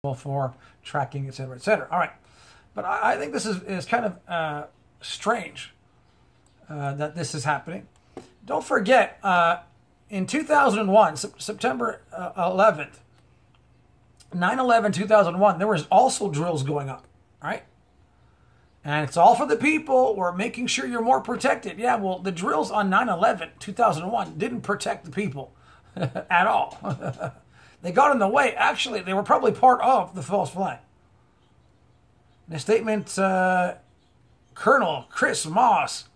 for tracking, etc., etc. All right, but I think this is kind of strange that this is happening. Don't forget, in 2001, September 11th, 9/11/2001, there was also drills going up, right? And it's all for the people. We're making sure you're more protected. Yeah, well, the drills on 9/11/2001 didn't protect the people at all. They got in the way. Actually, they were probably part of the false flag. In a statement, Colonel Chris Moss,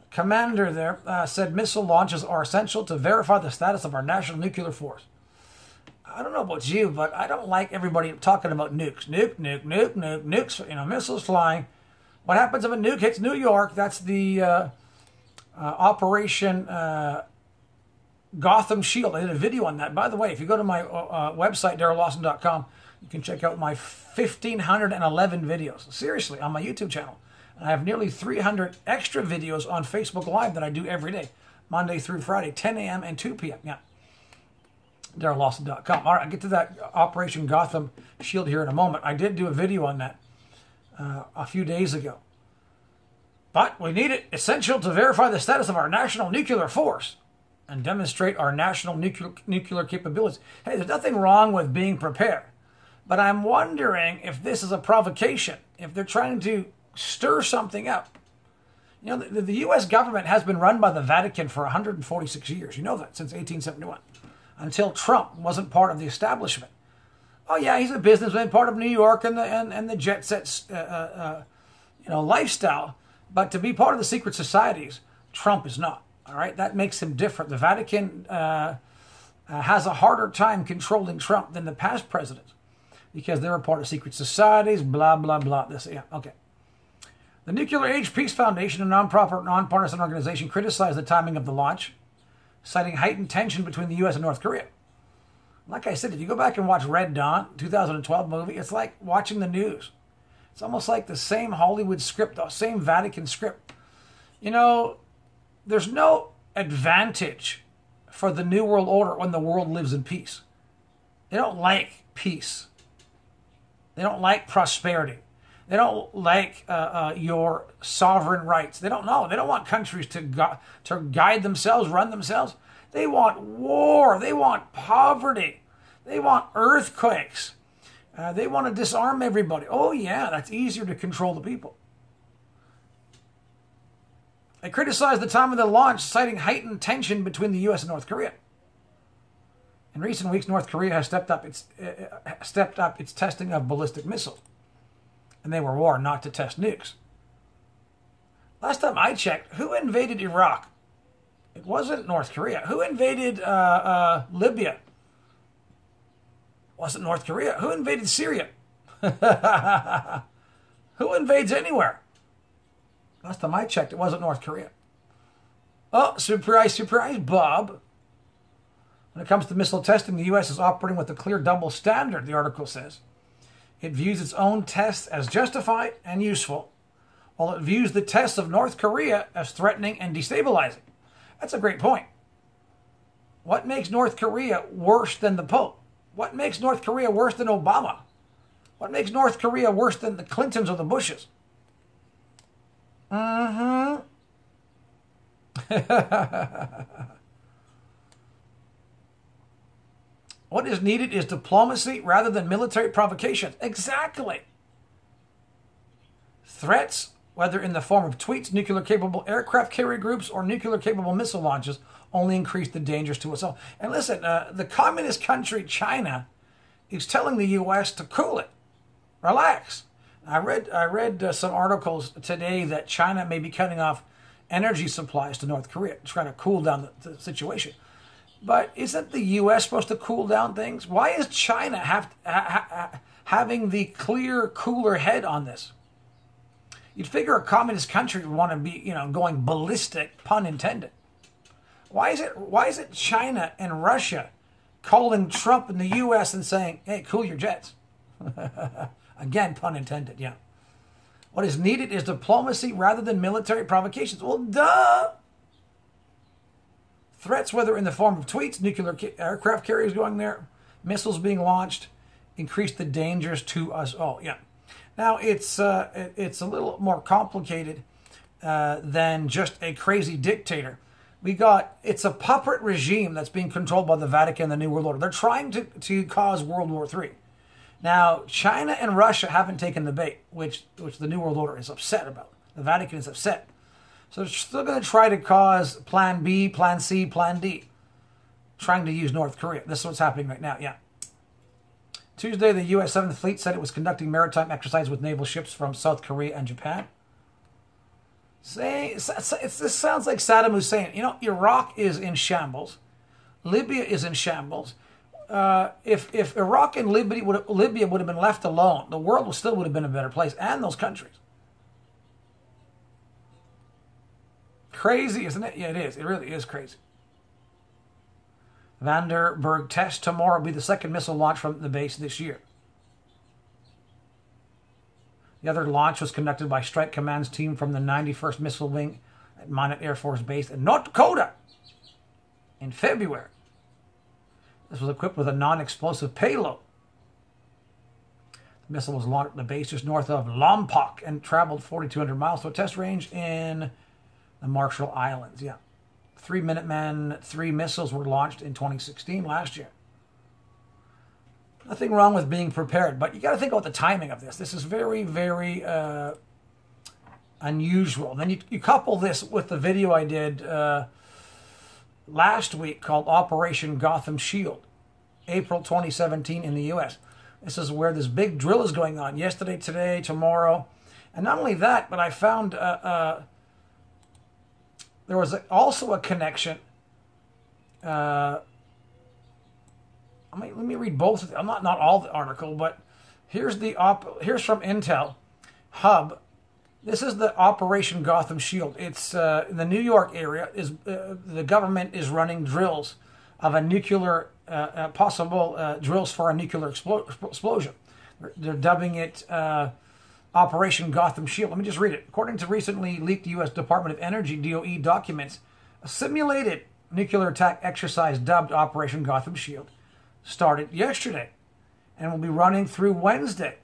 commander there, said missile launches are essential to verify the status of our national nuclear force. I don't know about you, but I don't like everybody talking about nukes. Nuke, nuke, nuke, nuke, nukes, missiles flying. What happens if a nuke hits New York? That's the Operation Gotham Shield. I did a video on that. By the way, if you go to my website, darrellawson.com, you can check out my 1,511 videos. Seriously, on my YouTube channel. And I have nearly 300 extra videos on Facebook Live that I do every day, Monday through Friday, 10 a.m. and 2 p.m. Yeah. darrellawson.com. All right, I'll get to that Operation Gotham Shield here in a moment. I did do a video on that a few days ago. But we need it essential to verify the status of our national nuclear force and demonstrate our national nuclear capabilities. Hey, there's nothing wrong with being prepared. But I'm wondering if this is a provocation, if they're trying to stir something up. The U.S. government has been run by the Vatican for 146 years. You know that, since 1871. Until Trump wasn't part of the establishment. Oh yeah, he's a businessman, part of New York and the jet set, lifestyle. But to be part of the secret societies, Trump is not. All right, that makes him different. The Vatican has a harder time controlling Trump than the past presidents because they were part of secret societies. Blah blah blah. Okay. The Nuclear Age Peace Foundation, a nonpartisan organization, criticized the timing of the launch, citing heightened tension between the U.S. and North Korea. Like I said, if you go back and watch Red Dawn, 2012 movie, it's like watching the news. It's almost like the same Hollywood script, the same Vatican script. There's no advantage for the New World Order when the world lives in peace. They don't like peace. They don't like prosperity. They don't like your sovereign rights. They don't know. They don't want countries to guide themselves, run themselves. They want war. They want poverty. They want earthquakes. They want to disarm everybody. Oh, yeah, that's easier to control the people. They criticized the time of the launch, citing heightened tension between the U.S. and North Korea. In recent weeks, North Korea has stepped up its testing of ballistic missiles. And they were warned not to test nukes. Last time I checked, who invaded Iraq? It wasn't North Korea. Who invaded Libya? It wasn't North Korea. Who invaded Syria? Who invades anywhere? Last time I checked, it wasn't North Korea. Oh, surprise, surprise, Bob. When it comes to missile testing, the U.S. is operating with a clear double standard, the article says. It views its own tests as justified and useful, while it views the tests of North Korea as threatening and destabilizing. That's a great point. What makes North Korea worse than the Pope? What makes North Korea worse than Obama? What makes North Korea worse than the Clintons or the Bushes? What is needed is diplomacy rather than military provocation. Exactly. Threats, whether in the form of tweets, nuclear-capable aircraft carrier groups, or nuclear-capable missile launches, only increase the dangers to us all. And listen, the communist country China is telling the U.S. to cool it. Relax. I read some articles today that China may be cutting off energy supplies to North Korea, trying to cool down the situation. But isn't the U.S. supposed to cool down things? Why is China having the clear, cooler head on this? You'd figure a communist country would want to be, going ballistic, pun intended. Why is it China and Russia calling Trump and the U.S. and saying, hey, cool your jets? Again, pun intended, yeah. What is needed is diplomacy rather than military provocations. Well, duh! Threats, whether in the form of tweets, nuclear aircraft carriers going there, missiles being launched, increase the dangers to us all. Yeah. Now, it's a little more complicated than just a crazy dictator. It's a puppet regime that's being controlled by the Vatican and the New World Order. They're trying to cause World War III. Now, China and Russia haven't taken the bait, which the New World Order is upset about. The Vatican is upset. So they're still going to try to cause Plan B, Plan C, Plan D. Trying to use North Korea. This is what's happening right now, yeah. Tuesday, the U.S. 7th Fleet said it was conducting maritime exercises with naval ships from South Korea and Japan. This sounds like Saddam Hussein. You know, Iraq is in shambles. Libya is in shambles. If Iraq and Libya would have been left alone, the world still would have been a better place, and those countries. Crazy, isn't it? Yeah, it is. It really is crazy. Vandenberg test tomorrow will be the second missile launch from the base this year. The other launch was conducted by Strike Command's team from the 91st Missile Wing at Minot Air Force Base in North Dakota in February. This was equipped with a non-explosive payload. The missile was launched at the base just north of Lompoc and traveled 4,200 miles to a test range in the Marshall Islands. Yeah. 3 Minuteman 3 missiles were launched in 2016, last year. Nothing wrong with being prepared, but you got to think about the timing of this. This is very, very unusual. Then you couple this with the video I did last week called Operation Gotham Shield, April 2017 in the U.S. This is where this big drill is going on yesterday, today, tomorrow. And not only that, but I found there was also a connection. Let me read both of them. Not all the article, but here's from Intel Hub. This is the Operation Gotham Shield. It's in the New York area. The government is running drills of a nuclear possible drills for a nuclear explosion. They're dubbing it Operation Gotham Shield. Let me just read it. According to recently leaked U.S. Department of Energy (DOE) documents, a simulated nuclear attack exercise dubbed Operation Gotham Shield started yesterday and will be running through Wednesday.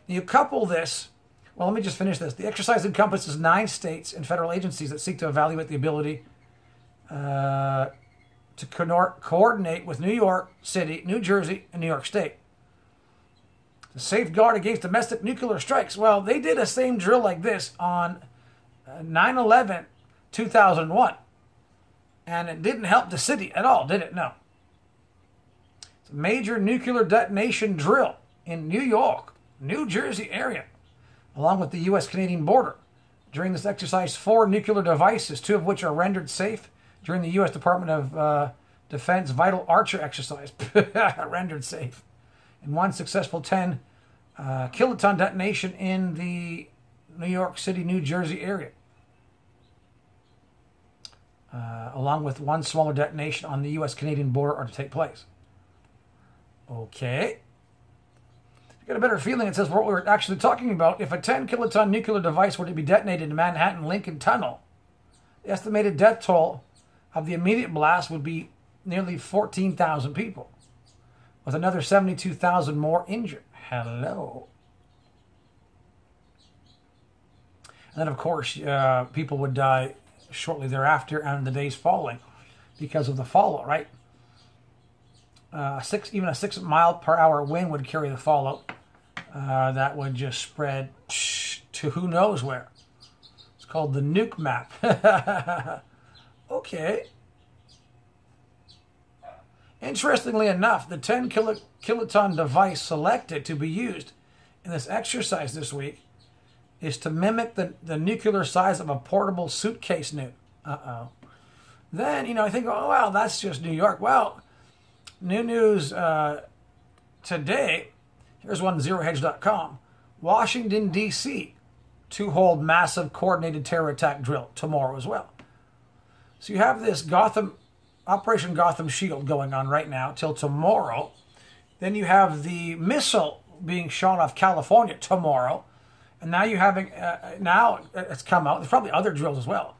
You couple this. Well, let me just finish this. The exercise encompasses 9 states and federal agencies that seek to evaluate the ability to coordinate with New York City, New Jersey, and New York State to safeguard against domestic nuclear strikes. Well, they did a same drill like this on 9/11/2001, and it didn't help the city at all, did it? No. It's a major nuclear detonation drill in New York, New Jersey area, along with the U.S.-Canadian border. During this exercise, 4 nuclear devices, 2 of which are rendered safe during the U.S. Department of Defense Vital Archer exercise, rendered safe, and 1 successful 10 kiloton detonation in the New York City, New Jersey area, along with 1 smaller detonation on the U.S.-Canadian border are to take place. Okay. You get a better feeling, it says what we're actually talking about. If a 10 kiloton nuclear device were to be detonated in Manhattan Lincoln Tunnel, the estimated death toll of the immediate blast would be nearly 14,000 people, with another 72,000 more injured. Hello. And then, of course, people would die shortly thereafter and the days following because of the fallout, right? Even a 6 mile per hour wind would carry the fallout. That would just spread to who knows where. It's called the nuke map. Okay. Interestingly enough, the 10 kiloton device selected to be used in this exercise this week is to mimic the nuclear size of a portable suitcase nuke. Uh-oh. Then, I think, oh, well, that's just New York. Well, new news today, here's one, zerohedge.com. Washington, D.C. to hold massive coordinated terror attack drill tomorrow as well. So you have this Operation Gotham Shield going on right now till tomorrow. Then you have the missile being shot off California tomorrow. And now you're having, now it's come out, there's probably other drills as well.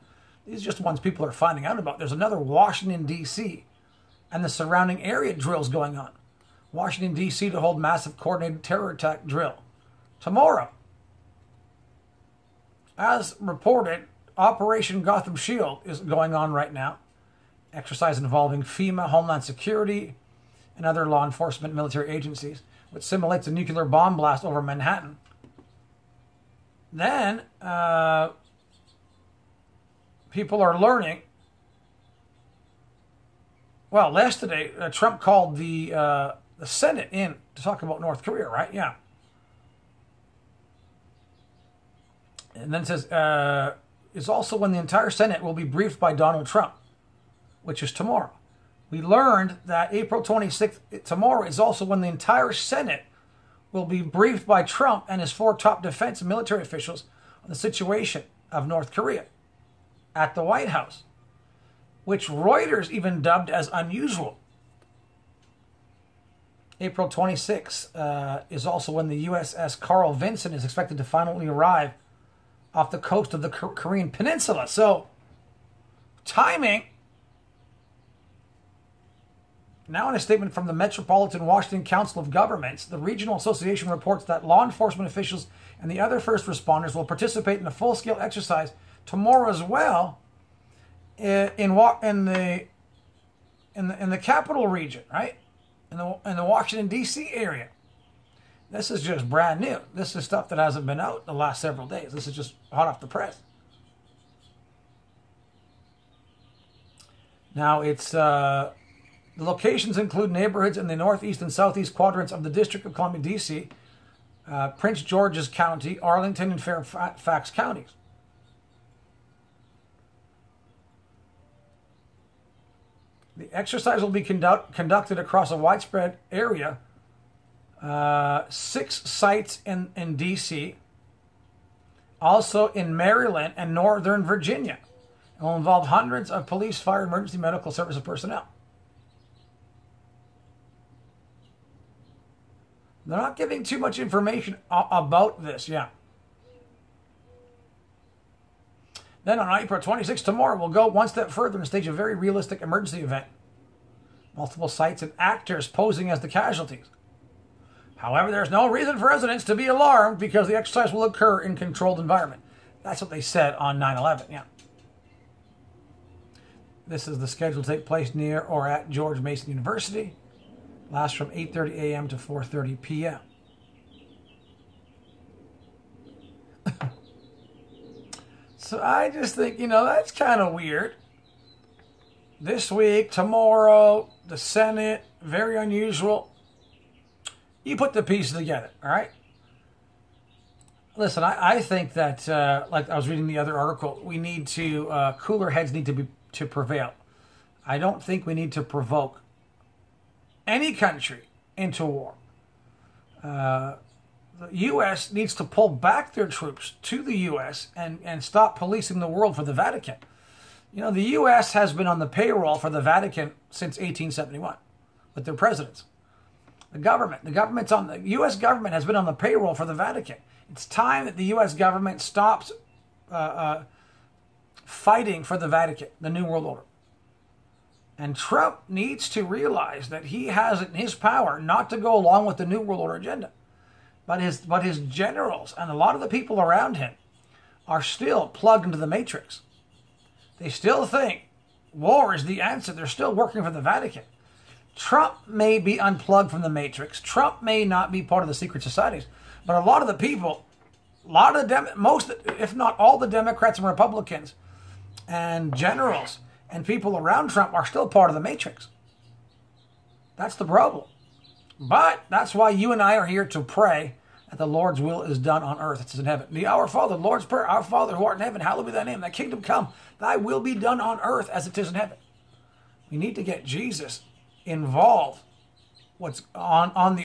These are just ones people are finding out about. There's another Washington, D.C. and the surrounding area drills going on. Washington, D.C. to hold massive coordinated terror attack drill tomorrow. As reported, Operation Gotham Shield is going on right now. Exercise involving FEMA, Homeland Security, and other law enforcement military agencies, which simulates a nuclear bomb blast over Manhattan. Then, people are learning. Well, yesterday, Trump called the Senate in to talk about North Korea, right? Yeah. And then says, it's also when the entire Senate will be briefed by Donald Trump, which is tomorrow. We learned that April 26th, tomorrow, is also when the entire Senate will be briefed by Trump and his 4 top defense and military officials on the situation of North Korea at the White House, which Reuters even dubbed as unusual. April 26th is also when the USS Carl Vinson is expected to finally arrive off the coast of the Korean Peninsula. So, timing. Now, in a statement from the Metropolitan Washington Council of Governments, the Regional Association reports that law enforcement officials and the other first responders will participate in a full-scale exercise tomorrow as well in the capital region, right? In the Washington, D.C. area. This is just brand new. This is stuff that hasn't been out the last several days. This is just hot off the press. Now, it's... the locations include neighborhoods in the northeast and southeast quadrants of the District of Columbia, D.C., Prince George's County, Arlington, and Fairfax counties. The exercise will be conducted across a widespread area, 6 sites in D.C., also in Maryland and Northern Virginia. It will involve hundreds of police, fire, emergency medical services personnel. They're not giving too much information about this, yeah. Then on April 26th, tomorrow, we'll go one step further and stage a very realistic emergency event. Multiple sites and actors posing as the casualties. However, there's no reason for residents to be alarmed because the exercise will occur in a controlled environment. That's what they said on 9/11, yeah. This is the schedule to take place near or at George Mason University. Lasts from 8:30 a.m. to 4:30 p.m. So I just think, that's kind of weird. This week, tomorrow, the Senate, very unusual. You put the pieces together, all right? Listen, I think that, like I was reading the other article, we need to, cooler heads need to prevail. I don't think we need to provoke any country into war. The U.S. needs to pull back their troops to the U.S. and stop policing the world for the Vatican. The U.S. has been on the payroll for the Vatican since 1871 with their presidents. The U.S. government has been on the payroll for the Vatican. It's time that the U.S. government stops fighting for the Vatican, the New World Order. And Trump needs to realize that he has it in his power not to go along with the New World Order agenda. But his generals and a lot of the people around him are still plugged into the matrix. They still think war is the answer. They're still working for the Vatican. Trump may be unplugged from the matrix. Trump may not be part of the secret societies. But a lot of the people, most, if not all the Democrats and Republicans and generals and people around Trump are still part of the matrix. That's the problem. But that's why you and I are here to pray that the Lord's will is done on earth as it is in heaven. The Our Father, Lord's Prayer, Our Father who art in heaven, hallowed be thy name. Thy kingdom come, thy will be done on earth as it is in heaven. We need to get Jesus involved what's on the